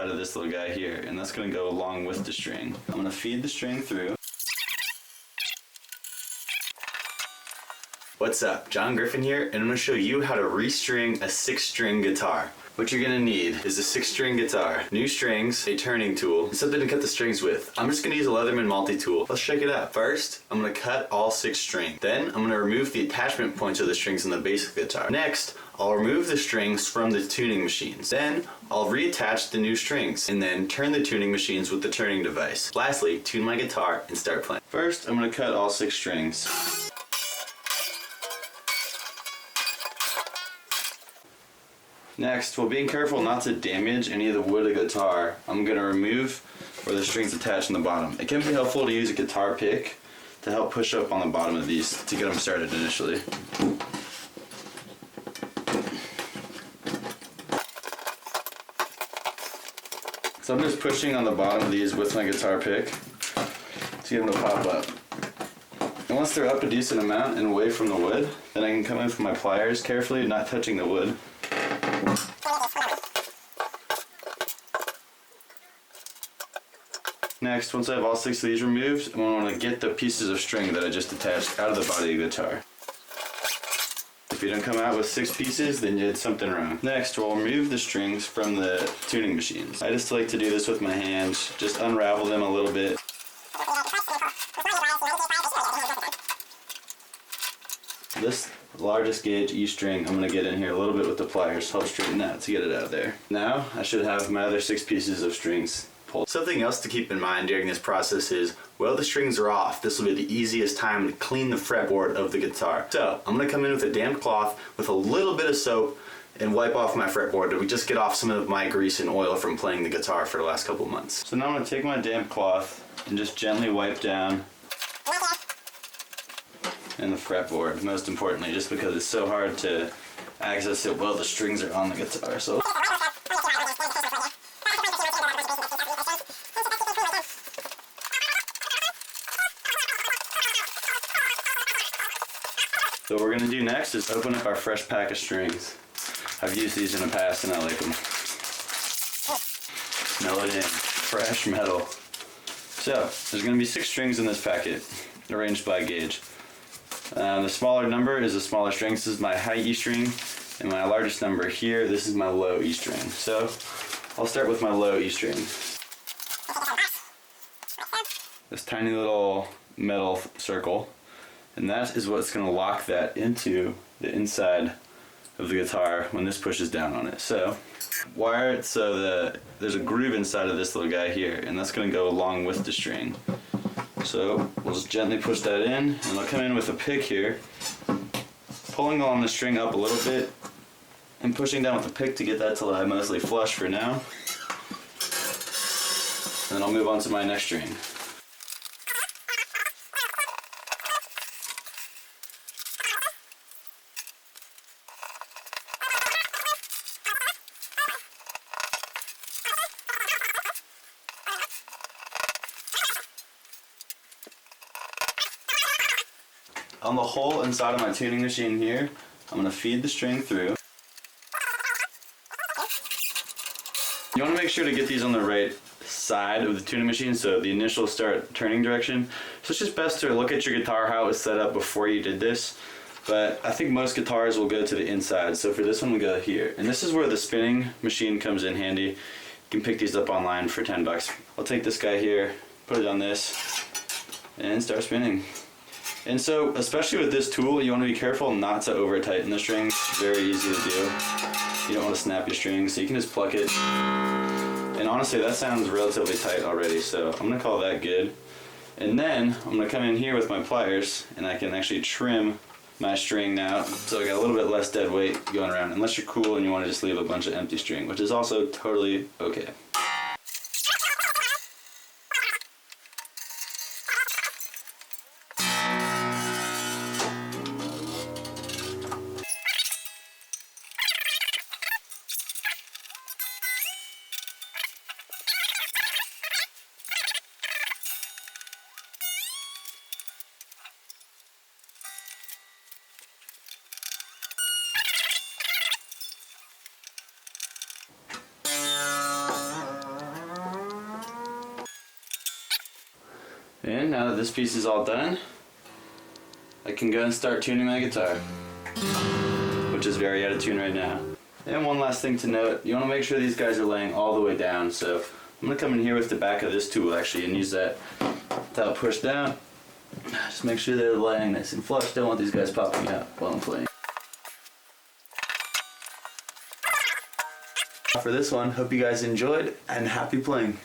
of this little guy here, and that's going to go along with the string. I'm going to feed the string through. What's up, John Griffin here, and I'm going to show you how to restring a 6-string guitar. What you're going to need is a 6-string guitar, new strings, a turning tool, and something to cut the strings with. I'm just going to use a Leatherman multi-tool. Let's check it out. First, I'm going to cut all 6 strings. Then, I'm going to remove the attachment points of the strings in the basic guitar. Next, I'll remove the strings from the tuning machines. Then, I'll reattach the new strings, and then turn the tuning machines with the turning device. Lastly, tune my guitar and start playing. First, I'm going to cut all 6 strings. Next, while being careful not to damage any of the wood of the guitar, I'm going to remove where the strings attach on the bottom. It can be helpful to use a guitar pick to help push up on the bottom of these to get them started initially. So I'm just pushing on the bottom of these with my guitar pick to get them to pop up. And once they're up a decent amount and away from the wood, then I can come in with my pliers carefully, not touching the wood. Next, once I have all 6 of these removed, I'm going to get the pieces of string that I just attached out of the body of the guitar. If you don't come out with 6 pieces, then you did something wrong. Next, we'll remove the strings from the tuning machines. I just like to do this with my hands, just unravel them a little bit. This largest gauge E string, I'm going to get in here a little bit with the pliers, help straighten that to get it out of there. Now, I should have my other 6 pieces of strings pulled. Something else to keep in mind during this process is, while the strings are off, this will be the easiest time to clean the fretboard of the guitar. So, I'm going to come in with a damp cloth with a little bit of soap and wipe off my fretboard to just get off some of my grease and oil from playing the guitar for the last couple months. So now I'm going to take my damp cloth and just gently wipe down and the fretboard, most importantly, just because it's so hard to access it while the strings are on the guitar. So what we're going to do next is open up our fresh pack of strings. I've used these in the past and I like them. Smell it in. Fresh metal. So, there's going to be 6 strings in this packet, arranged by gauge. The smaller number is the smaller string. This is my high E string, and my largest number here, this is my low E string. So, I'll start with my low E string. This tiny little metal circle. And that is what's going to lock that into the inside of the guitar when this pushes down on it. So, wire it so that there's a groove inside of this little guy here, and that's going to go along with the string. So, we'll just gently push that in, and I'll come in with a pick here, pulling on the string up a little bit, and pushing down with the pick to get that to lie mostly flush for now. And then I'll move on to my next string. On the hole inside of my tuning machine here, I'm going to feed the string through. You want to make sure to get these on the right side of the tuning machine, so the initial start turning direction. So it's just best to look at your guitar, how it was set up before you did this. But I think most guitars will go to the inside, so for this one we'll go here. And this is where the spinning machine comes in handy. You can pick these up online for 10 bucks. I'll take this guy here, put it on this, and start spinning. And so, especially with this tool, you want to be careful not to over tighten the strings. Very easy to do. You don't want to snap your strings, so you can just pluck it. And honestly, that sounds relatively tight already, so I'm going to call that good. And then, I'm going to come in here with my pliers, and I can actually trim my string now, so I got a little bit less dead weight going around, unless you're cool and you want to just leave a bunch of empty string, which is also totally okay. And now that this piece is all done, I can go and start tuning my guitar, which is very out of tune right now. And one last thing to note, you want to make sure these guys are laying all the way down. So I'm going to come in here with the back of this tool actually and use that to push down. Just make sure they're laying nice and flush. Don't want these guys popping out while I'm playing. For this one, hope you guys enjoyed and happy playing.